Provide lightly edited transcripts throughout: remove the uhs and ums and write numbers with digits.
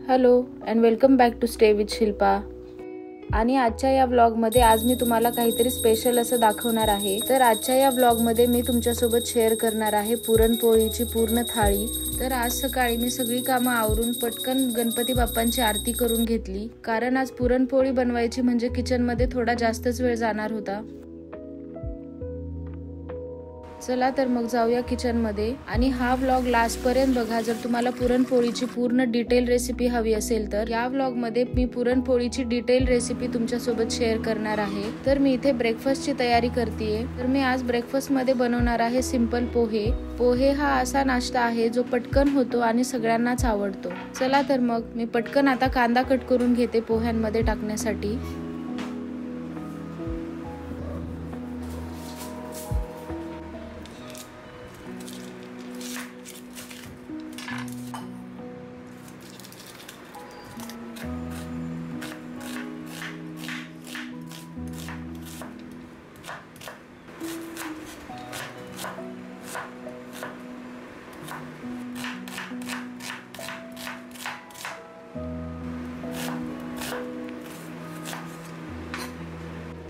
Hello and welcome back to stay with Shilpa. आणि आजच्या या व्लॉगमध्ये आज मी तुम्हाला काहीतरी स्पेशल असं दाखवणार आहे। तर आजच्या या व्लॉगमध्ये मी तुमच्यासोबत शेअर करणार आहे पुरणपोळीची पूर्ण थाळी। तर आज सकाळी मी सगळी कामं आवरून पटकन गणपती बाप्पांची आरती करून घेतली, कारण आज पुरणपोळी बनवायची म्हणजे किचनमध्ये थोडा जास्तच वेळ जाणार होता। चला तर मग जाऊया किचन मध्ये आणि हा व्लॉग लास्ट पर्यंत बघा। जर तुम्हाला पुरणपोळीची पूर्ण डिटेल रेसिपी हवी असेल तर या व्लॉग मध्ये मी पुरणपोळीची डिटेल रेसिपी तुमच्यासोबत शेअर करणार आहे। तर मी इथे ब्रेकफास्टची तयारी करतेय। तर मी आज ब्रेकफास्ट मध्ये बनवणार आहे सिंपल पोहे। पोहे हा असा नाश्ता आहे जो पटकन होतो आणि सगळ्यांनाच आवडतो। चला तर मग मी पटकन आता कांदा कट करून घेते पोह्यांमध्ये टाकण्यासाठी।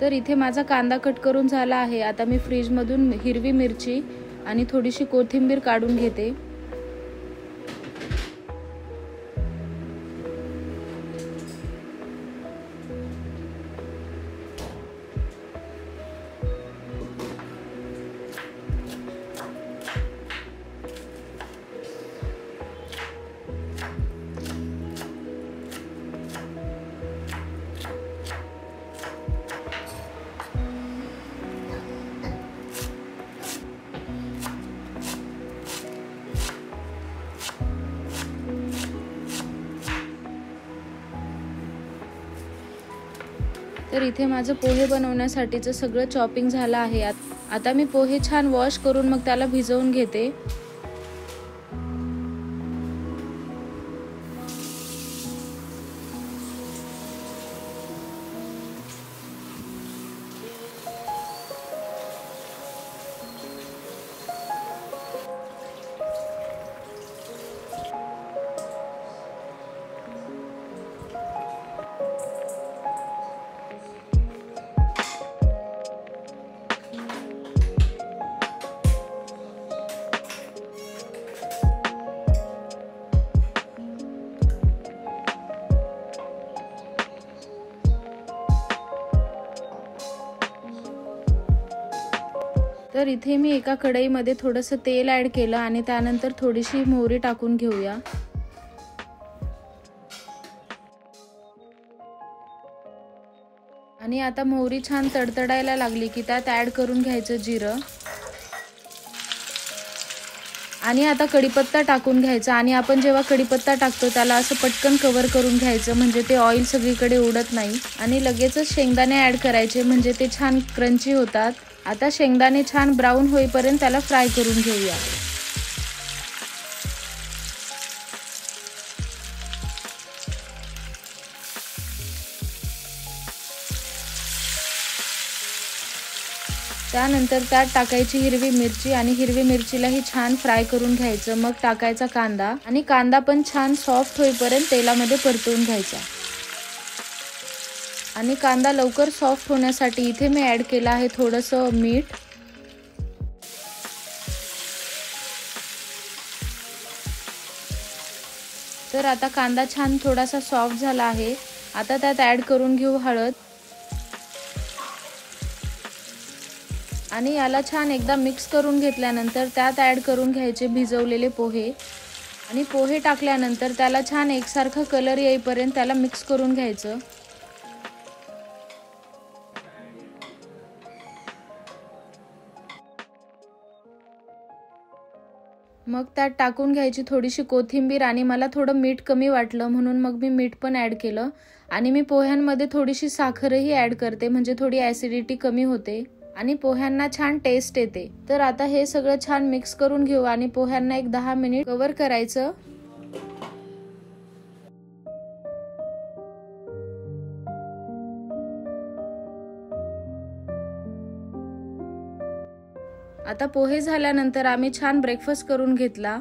तर इथे माझा कांदा कट करून झाला आहे। आता मी फ्रीज मधून हिरवी मिरची आणि थोडीशी कोथिंबीर काढून घेते। तर इथे माझं पोहे बनवण्यासाठीचं सगळं चॉपिंग झालं आहे। आता मी पोहे छान वॉश करून मग त्याला भिजवून घेते। तर इथे मी एका कढईमध्ये थोडंसं तेल ऍड केलं आणि त्यानंतर थोडीशी मोहरी टाकून घेऊया। आणि आता मोहरी छान तडतडायला लागली की त्यात ऍड करून घ्यायचं जिरं आणि आता कढीपत्ता टाकून घ्यायचा। आणि आपण जेव्हा कढीपत्ता टाकतो त्याला असं पटकन कव्हर करून घ्यायचं, म्हणजे ते ऑइल सगळीकडे उडत नाही। आणि लगेचच शेंगदाणे ऍड करायचे, म्हणजे ते छान क्रंची होतात। आता शेंगदाणे छान ब्राऊन होईपर्यंत त्याला फ्राय करून घेऊया। त्यानंतर त्यात टाकायची हिरवी मिरची आणि हिरवी मिरचीलाही छान फ्राय करून घ्यायचं। मग टाकायचा कांदा आणि कांदा पण छान सॉफ्ट होईपर्यंत तेलामध्ये परतवून घ्यायचा। आणि कांदा लवकर सॉफ्ट होण्यासाठी इथे मी ऍड केलं आहे थोडंसं मीठ। तर आता कांदा छान थोडासा सॉफ्ट झाला आहे। आता त्यात ऍड करून घेऊ हळद आणि याला छान एकदा मिक्स करून घेतल्यानंतर त्यात ऍड करून घ्यायचे भिजवलेले पोहे। आणि पोहे टाकल्यानंतर त्याला छान एकसारखा कलर येईपर्यंत त्याला मिक्स करून घ्यायचं। मग त्यात टाकून घ्यायची थोडीशी कोथिंबीर आणि मला थोडं मीठ कमी वाटलं म्हणून मग मी मीठ पण ऍड केलं। आणि मी पोह्यांमध्ये थोडीशी साखरही ऍड करते, म्हणजे थोडी ऍसिडिटी कमी होते आणि पोह्यांना छान टेस्ट येते। तर आता हे सगळं छान मिक्स करून घेऊ आणि पोह्यांना एक 10 मिनिट कव्हर करायचं। आता पोहे झाल्यानंतर आम्ही छान ब्रेकफास्ट करून घेतला।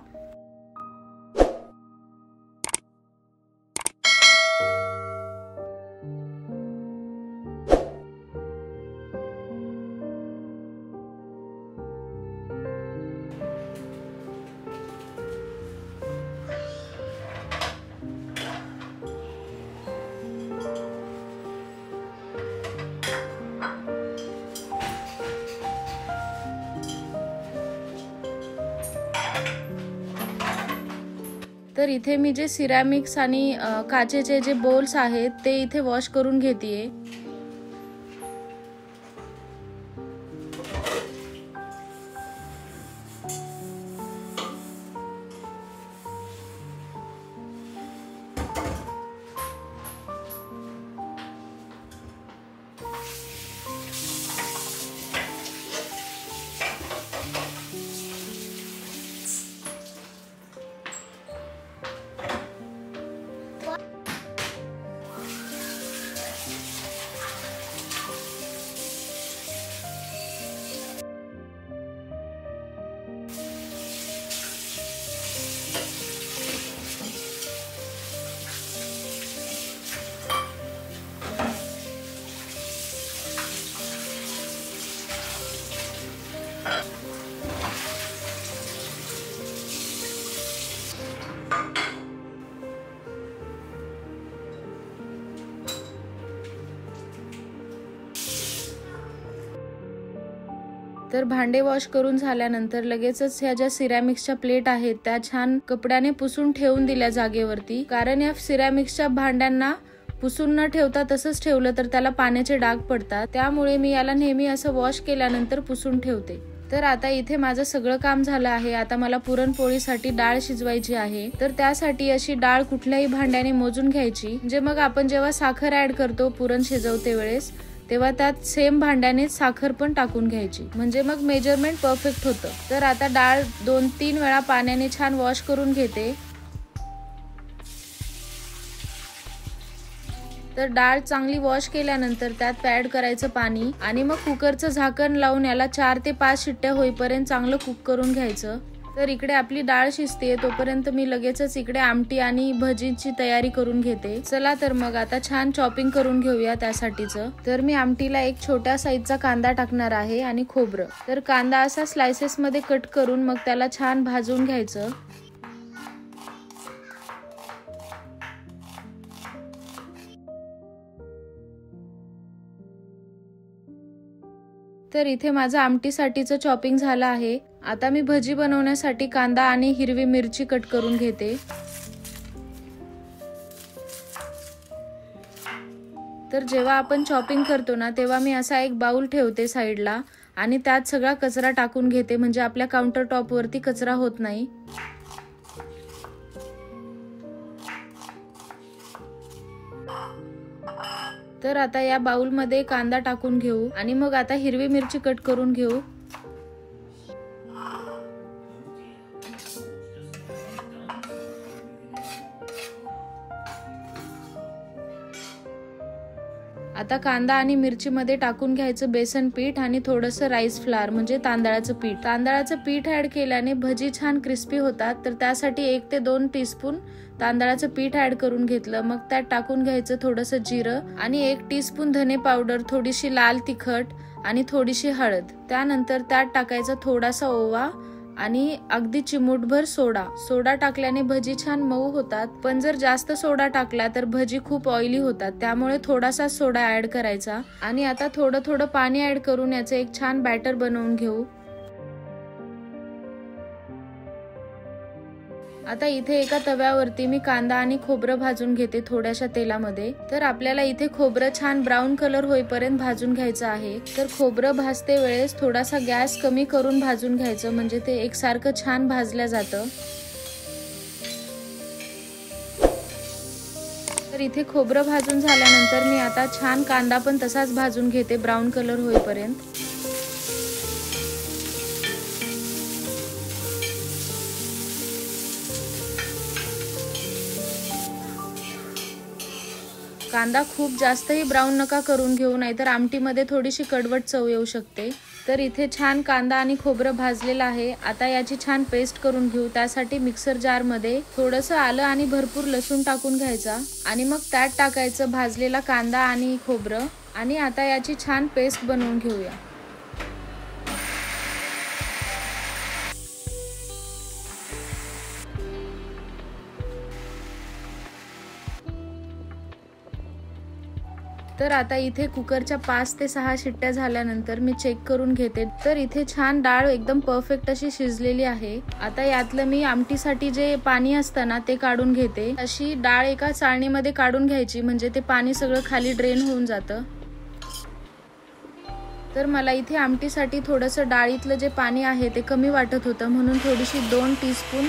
तर इथे मी जे सिरॅमिक्स आणि काचेचे जे बोल्स आहेत ते इथे वॉश करून घेतेय. तर भांडे वॉश करून झाल्यानंतर लगेचच ह्या ज्या सिरॅमिक्सच्या प्लेट आहेत त्या छान कपड्याने पुसून ठेवून दिल्या जागेवरती. कारण या सिरॅमिक्सच्या भांड्यांना पुसून न ठेवता तसंच ठेवलं तर त्याला पाण्याचे डाग पडतात. त्यामुळे मी याला नेहमी असं वॉश केल्यानंतर पुसून ठेवते. तर आता इथे माझं सगळं काम झालं आहे. आता मला पुरणपोळीसाठी डाळ शिजवायची आहे. तर त्यासाठी अशी डाळ कुठल्याही भांड्याने मोजून घ्यायची. म्हणजे मग आपण जेव्हा साखर ऍड करतो पुरण शिजवते वेळेस तेव्हा त्यात सेम भांड्याने साखर पण टाकून घ्यायची, म्हणजे मग मेजरमेंट परफेक्ट होतं. तर आता डाळ 2-3 वेळा पाण्याने छान वॉश करून घेते. तर डाळ चांगली वॉश केल्यानंतर त्यात ऍड करायचं पाणी आणि मग कुकरचं झाकण लावून याला 4 ते 5 शिट्ट्या होईपर्यंत चांगलं कुक करून घ्यायचं. तर इकडे आपली डाळ शिजते तोपर्यंत मी लगेचच इकडे आमटी आणि भजीची तयारी करून घेते. चला तर मग आता छान चॉपिंग करून घेऊया त्यासाठीच. तर मी आमटीला एक छोट्या साईजचा कांदा टाकणार आहे आणि खोबरं. तर कांदा असा स्लायसेस मध्ये कट करून मग त्याला छान भाजून घ्यायचं. तर इथे माझं आमटीसाठीचं चॉपिंग झालं आहे. आता मी भजी बनवण्यासाठी कांदा आणि हिरवी मिरची कट करून घेते. तर जेव्हा आपण चॉपिंग करतो ना तेव्हा मी असा एक बाउल ठेवते साईडला आणि त्यात सगळा कचरा टाकून घेते, म्हणजे आपल्या काउंटर टॉप वरती कचरा होत नाही. तर आता या बाउल मध्ये कांदा टाकून घेऊ आणि मग आता हिरवी मिरची कट करून घेऊ. आता कांदा आणि मिरची मध्ये टाकून घ्यायचं बेसन पीठ आणि थोडंसं राईस फ्लावर म्हणजे तांदळाचं पीठ. तांदळाचं पीठ ऍड केल्याने भजी छान क्रिस्पी होतात. तर त्यासाठी 1 ते 2 टीस्पून तांदळाचं पीठ ऍड करून घेतलं. मग त्यात टाकून घ्यायचं थोडंसं जिरं आणि 1 टीस्पून धने पावडर, थोडीशी लाल तिखट आणि थोडीशी हळद. त्यानंतर त्यात टाकायचा थोडासा ओवा आणि अगदी चिमूटभर सोडा. सोडा टाकल्याने भजी छान मऊ होतात, पण जर जास्त सोडा टाकला तर भजी खूप ऑइली होतात. त्यामुळे थोडासा सोडा ऍड करायचा आणि आता थोडं थोडं पाणी ऍड करून याचं एक छान बॅटर बनवून घेऊ. आता इथे एका तव्यावरती मी कांदा आणि खोबरं भाजून घेते थोड्याशा तेलामध्ये. तर आपल्याला इथे खोबरं छान ब्राऊन कलर होईपर्यंत भाजून घ्यायचं आहे. तर खोबरं भाजते वेळेस थोडासा गॅस कमी करून भाजून घ्यायचं, म्हणजे ते एकसारखं छान भाजलं जातं. तर इथे खोबरं भाजून झाल्यानंतर मी आता छान कांदा पण तसाच भाजून घेते ब्राऊन कलर होईपर्यंत. कांदा खूप जास्तही ब्राऊन नका करून घेऊ, नाहीतर आमटीमध्ये थोडीशी कडवट चव येऊ शकते. तर इथे छान कांदा आणि खोबरं भाजलेलं आहे. आता याची छान पेस्ट करून घेऊ. त्यासाठी मिक्सर जार मध्ये थोडंसं आलं आणि भरपूर लसूण टाकून घ्यायचा आणि मग त्यात टाकायचं भाजलेला कांदा आणि खोबरं आणि आता याची छान पेस्ट बनवून घेऊया. तर आता इथे कुकरच्या 5 ते 6 शिट्ट्या झाल्यानंतर मी चेक करून घेते। तर इथे छान डाळ एकदम परफेक्ट अशी शिजलेली आहे। आता यातलं मी आमटीसाठी जे पाणी असतं ना ते काढून घेते। अशी डाळ एका चाळणीमध्ये काढून घ्यायची, म्हणजे ते पाणी सगळं खाली ड्रेन होऊन जातं। तर मला इथे आमटीसाठी थोडंसं डाळीतलं जे पाणी आहे ते कमी वाटत होतं, म्हणून थोडीशी 2 टीस्पून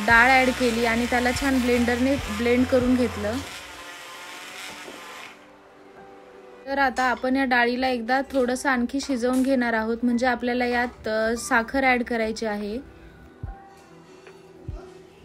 डाळ ॲड केली आणि त्याला छान ब्लेंडरने ब्लेंड करून घेतलं। तर आता आपण या डाळीला एकदा थोडंसं आणखी शिजवून घेणार आहोत, म्हणजे आपल्याला यात साखर ॲड करायची आहे।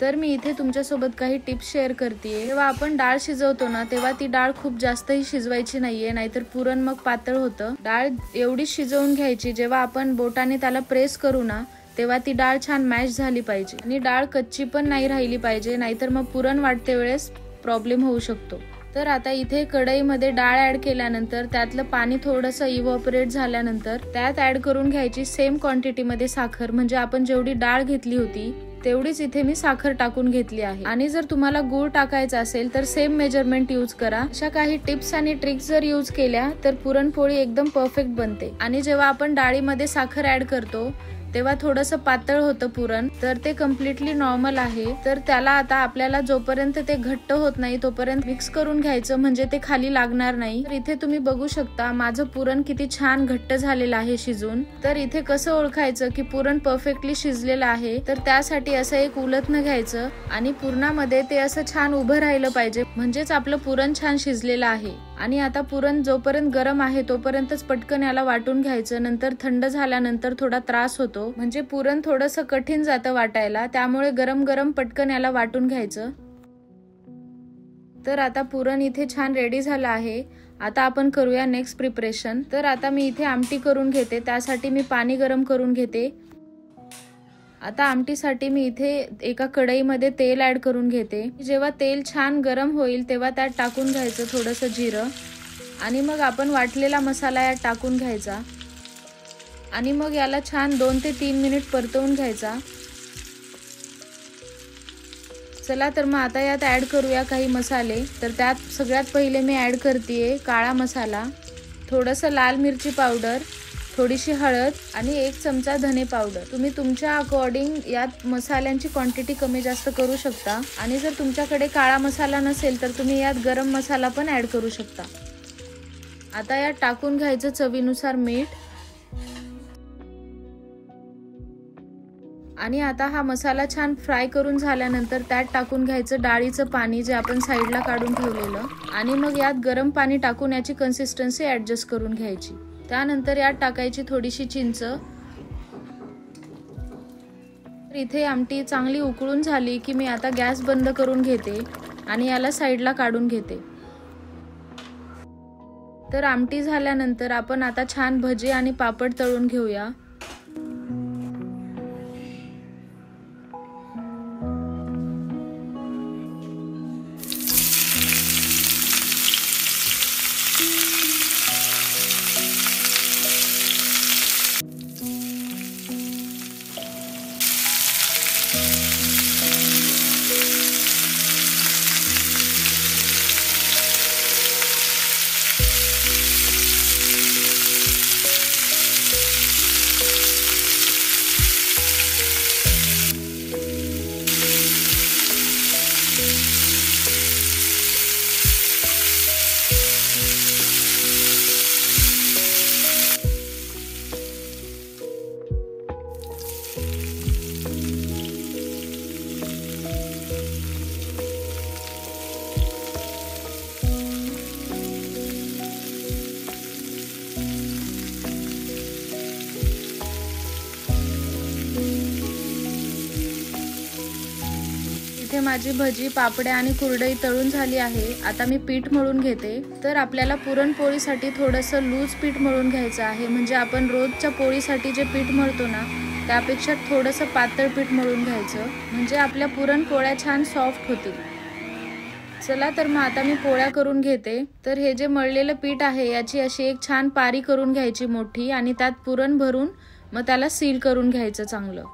तर मी इथे तुमच्यासोबत काही टिप्स शेअर करतेय। जेव्हा आपण डाळ शिजवतो ना तेव्हा ती डाळ खूप जास्तही शिजवायची नाहीये, नाहीतर पुरण मग पातळ होतं। डाळ एवढी शिजवून घ्यायची जेव्हा आपण बोटाने त्याला प्रेस करू ना तेव्हा ती डाळ छान मॅश झाली पाहिजे आणि डाळ कच्ची पण नाही राहिली पाहिजे, नाहीतर मग पुरण वाटते वेळेस प्रॉब्लेम होऊ शकतो। तर आता इथे कढईमध्ये डाळ ॲड केल्यानंतर त्यातलं पाणी थोडंसं इव्हॅपोरेट झाल्यानंतर त्यात ॲड करून घ्यायची सेम क्वांटिटीमध्ये साखर, म्हणजे आपण जेवढी डाळ घेतली होती तेवढीच इथे मी साखर टाकून घेतली आहे। आणि जर तुम्हाला गूळ टाकायचा असेल तर सेम मेजरमेंट यूज करा। अशा काही टिप्स आणि ट्रिक्स जर यूज केल्या तर पुरणपोळी एकदम परफेक्ट बनते। आणि जेव्हा आपण डाळीमध्ये साखर ॲड करतो तेव्हा थोडंसं पातळ होतं पुरण, तर ते कम्प्लिटली नॉर्मल आहे। तर त्याला आता आपल्याला जोपर्यंत ते घट्ट होत नाही तोपर्यंत मिक्स करून घ्यायचं, म्हणजे ते खाली लागणार नाही। तर इथे तुम्ही बघू शकता माझं पुरण किती छान घट्ट झालेलं आहे शिजून। तर इथे कसं ओळखायचं की पुरण परफेक्टली शिजलेलं आहे, तर त्यासाठी असं एक उलथनं घ्यायचं आणि पुरणामध्ये ते असं छान उभं राहिलं पाहिजे, म्हणजेच आपलं पुरण छान शिजलेलं आहे। आणि आता पुरण जोपर्यंत गरम आहे तोपर्यंतच पटकन याला वाटून घ्यायचं, नंतर थंड झाल्यानंतर थोडा त्रास होतो, म्हणजे पुरण थोडंसं कठीण जातं वाटायला, त्यामुळे गरम गरम पटकन याला वाटून घ्यायचं। तर आता पुरण इथे छान रेडी झालं आहे। आता आपण करूया नेक्स्ट प्रिपरेशन। तर आता मी इथे आमटी करून घेते, त्यासाठी मी पाणी गरम करून घेते। आता आमटीसाठी मी इथे एका कढईमध्ये तेल ॲड करून घेते। जेव्हा तेल छान गरम होईल तेव्हा त्यात टाकून घ्यायचं थोडंसं जिरं आणि मग आपण वाटलेला मसाला यात टाकून घ्यायचा आणि मग याला छान 2 ते 3 मिनिट परतवून घ्यायचा। चला तर मग आता यात ॲड करूया काही मसाले। तर त्यात सगळ्यात पहिले मी ॲड करतेय काळा मसाला, थोडंसं लाल मिरची पावडर, थोडीशी हळद आणि 1 चमचा धने पावडर। तुम्ही तुमच्या अकॉर्डिंग यात मसाल्यांची क्वांटिटी कमी जास्त करू शकता आणि जर तुमच्याकडे काळा मसाला नसेल तर तुम्ही यात गरम मसाला पण ॲड करू शकता। आता यात टाकून घ्यायचं चवीनुसार मीठ आणि आता हा मसाला छान फ्राय करून झाल्यानंतर त्यात टाकून घ्यायचं डाळीचं पाणी जे आपण साईडला काढून ठेवलेलं आणि मग यात गरम पाणी टाकून याची कन्सिस्टन्सी ॲडजस्ट करून घ्यायची। त्यानंतर यात टाकायची थोडीशी चिंच। इथे आमटी चांगली उकळून झाली की मी आता गॅस बंद करून घेते आणि याला साईडला काढून घेते। तर आमटी झाल्यानंतर आपण आता छान भजी आणि पापड तळून घेऊया। इथे माझी भजी, पापड्या आणि कुरडई तळून झाली आहे। आता मी पीठ मळून घेते। तर आपल्याला पुरणपोळीसाठी थोडंसं लूज पीठ मळून घ्यायचं आहे, म्हणजे आपण रोजच्या पोळीसाठी जे पीठ मळतो ना त्यापेक्षा थोडंसं पातळ पीठ मळून घ्यायचं, म्हणजे आपल्या पुरणपोळ्या छान सॉफ्ट होतील। चला तर मग आता मी पोळ्या करून घेते। तर हे जे मळलेलं पीठ आहे याची अशी एक छान पारी करून घ्यायची मोठी आणि त्यात पुरण भरून मग त्याला सील करून घ्यायचं चांगलं।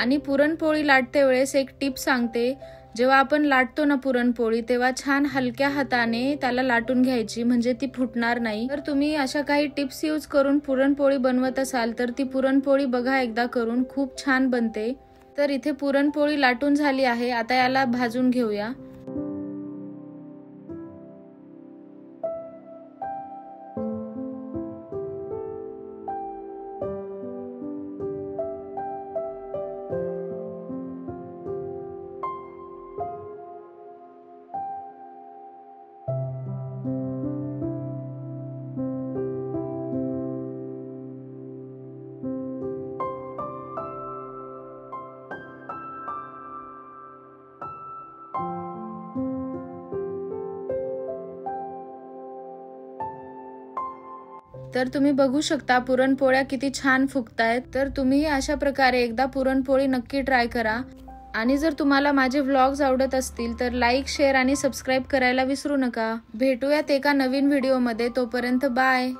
आणि पुरणपोळी लाटते वेळेस एक टिप सांगते, जेव्हा आपण लाटतो ना पुरणपोळी तेव्हा छान हलक्या हाताने त्याला लाटून घ्यायची, म्हणजे ती फुटणार नाही। तर तुम्ही अशा काही टिप्स यूज करून पुरणपोळी बनवत असाल तर ती पुरणपोळी बघा एकदा करून, खूप छान बनते। तर इथे पुरणपोळी लाटून झाली आहे, आता याला भाजून घेऊया। तर तुम्ही बघू शकता पुरणपोळ्या किती छान फुगतायत। तर तुम्ही अशा प्रकारे एकदा पुरणपोळी नक्की ट्राय करा। आणि जर तुम्हाला माझे व्लॉग्स आवडत असतील तर लाईक, शेअर आणि सबस्क्राईब करायला विसरू नका। भेटूयात एका नवीन व्हिडिओमध्ये, तोपर्यंत बाय।